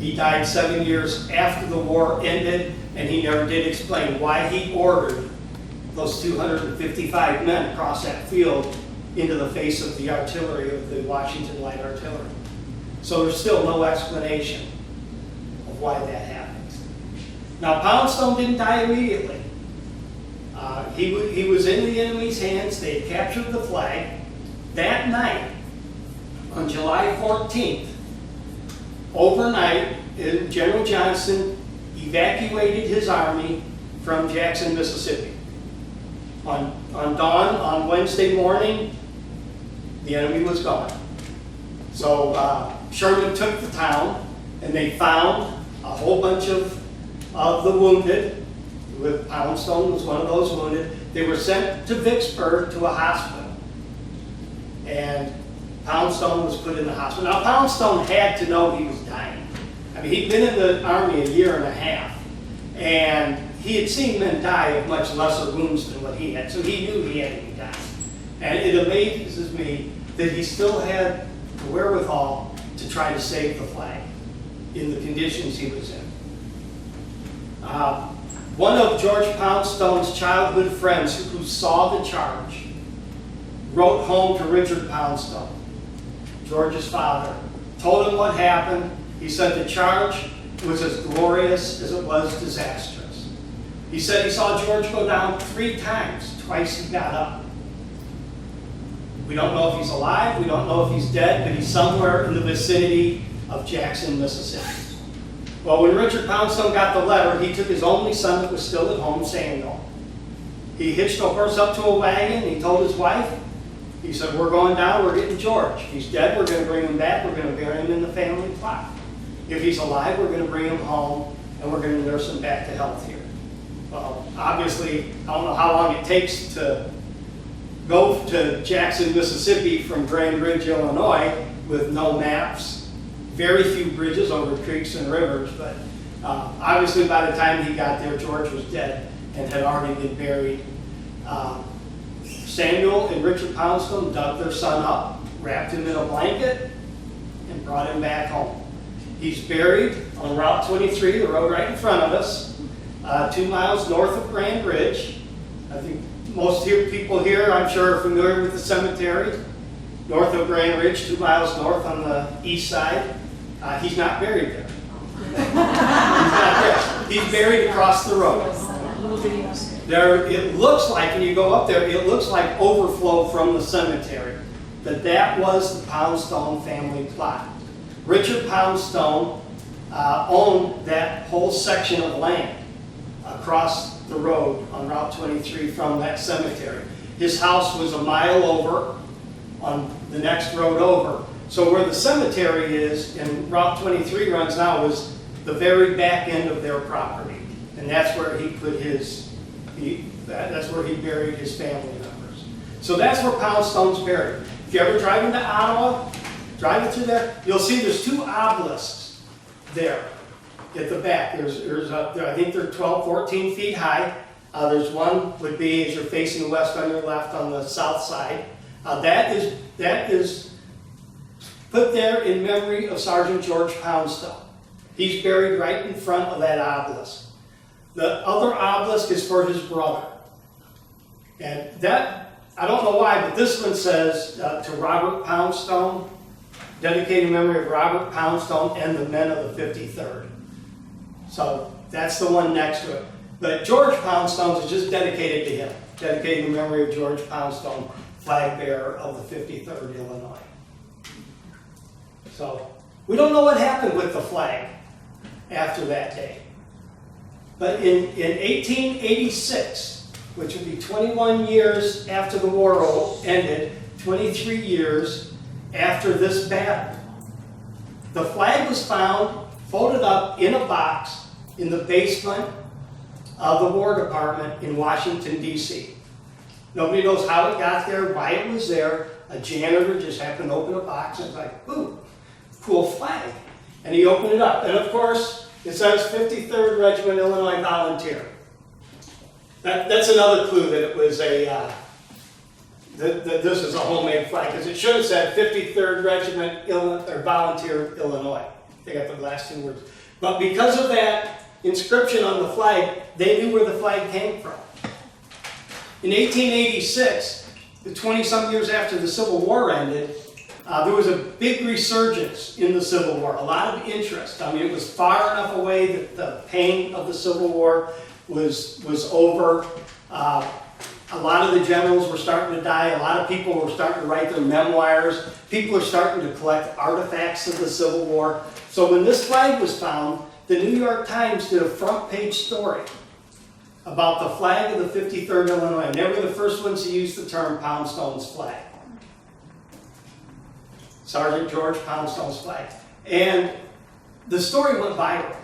He died 7 years after the war ended, and he never did explain why he ordered those 255 men across that field into the face of the artillery of the Washington Light Artillery. So there's still no explanation of why that happened. Now, Poundstone didn't die immediately. He was in the enemy's hands. They had captured the flag. That night, on July 14th, overnight, General Johnson evacuated his army from Jackson, Mississippi. On dawn, on Wednesday morning, the enemy was gone. So Sherman took the town, and they found a whole bunch of the wounded. With Poundstone was one of those wounded. They were sent to Vicksburg to a hospital, and Poundstone was put in the hospital. Now, Poundstone had to know he was dying. I mean, he'd been in the Army a year and a half, and he had seen men die of much lesser wounds than what he had, so he knew he had to be dying. And it amazes me that he still had the wherewithal to try to save the flag in the conditions he was in. One of George Poundstone's childhood friends who saw the charge wrote home to Richard Poundstone, George's father, told him what happened. He said the charge was as glorious as it was disastrous. He said he saw George go down 3 times. Twice he got up. We don't know if he's alive, we don't know if he's dead, but he's somewhere in the vicinity of Jackson, Mississippi. Well, when Richard Poundstone got the letter, he took his only son that was still at home, Samuel. He hitched a horse up to a wagon, and he told his wife, he said, we're going down, we're getting George. If he's dead, we're going to bring him back, we're going to bury him in the family plot. If he's alive, we're going to bring him home, and we're going to nurse him back to health here. Well, obviously, I don't know how long it takes to go to Jackson, Mississippi from Grand Ridge, Illinois, with no maps. Very few bridges over creeks and rivers, but obviously by the time he got there, George was dead and had already been buried. Samuel and Richard Poundstone dug their son up, wrapped him in a blanket, and brought him back home. He's buried on Route 23, the road right in front of us, 2 miles north of Grand Ridge. I think most people here, I'm sure, are familiar with the cemetery. North of Grand Ridge, 2 miles north on the east side. He's not buried there. He's not there. He's buried across the road. There, it looks like, when you go up there, it looks like overflow from the cemetery. That was the Poundstone family plot. Richard Poundstone owned that whole section of land across the road on Route 23 from that cemetery. His house was a mile over on the next road over. So where the cemetery is and Route 23 runs now is the very back end of their property. And that's where he put that's where he buried his family members. So that's where Poundstone's buried. If you ever drive into Ottawa, driving through there, you'll see there's 2 obelisks there at the back. I think they're 12, 14 feet high. There's one would be as you're facing west on your left on the south side. That is put there in memory of Sergeant George Poundstone. He's buried right in front of that obelisk. The other obelisk is for his brother. And that, I don't know why, but this one says to Robert Poundstone, dedicated in memory of Robert Poundstone and the men of the 53rd. So that's the one next to it. But George Poundstone is just dedicated to him, dedicated in memory of George Poundstone, flag bearer of the 53rd Illinois. So we don't know what happened with the flag after that day. But in 1886, which would be 21 years after the war ended, 23 years after this battle, the flag was found folded up in a box in the basement of the War Department in Washington, D.C. Nobody knows how it got there, why it was there. A janitor just happened to open a box and was like, ooh, cool flag. And he opened it up. And of course, it says 53rd Regiment, Illinois Volunteer. That's another clue that it was that this is a homemade flag, because it should have said 53rd Regiment Volunteer, Illinois. They got the last two words. But because of that inscription on the flag, they knew where the flag came from. In 1886, the 20-some years after the Civil War ended, there was a big resurgence in the Civil War, a lot of interest. I mean, it was far enough away that the pain of the Civil War was over. A lot of the generals were starting to die. A lot of people were starting to write their memoirs. People are starting to collect artifacts of the Civil War. So when this flag was found, the New York Times did a front page story about the flag of the 53rd Illinois. And they were the first ones to use the term Poundstone's flag. Sergeant George Poundstone's flag. And the story went viral.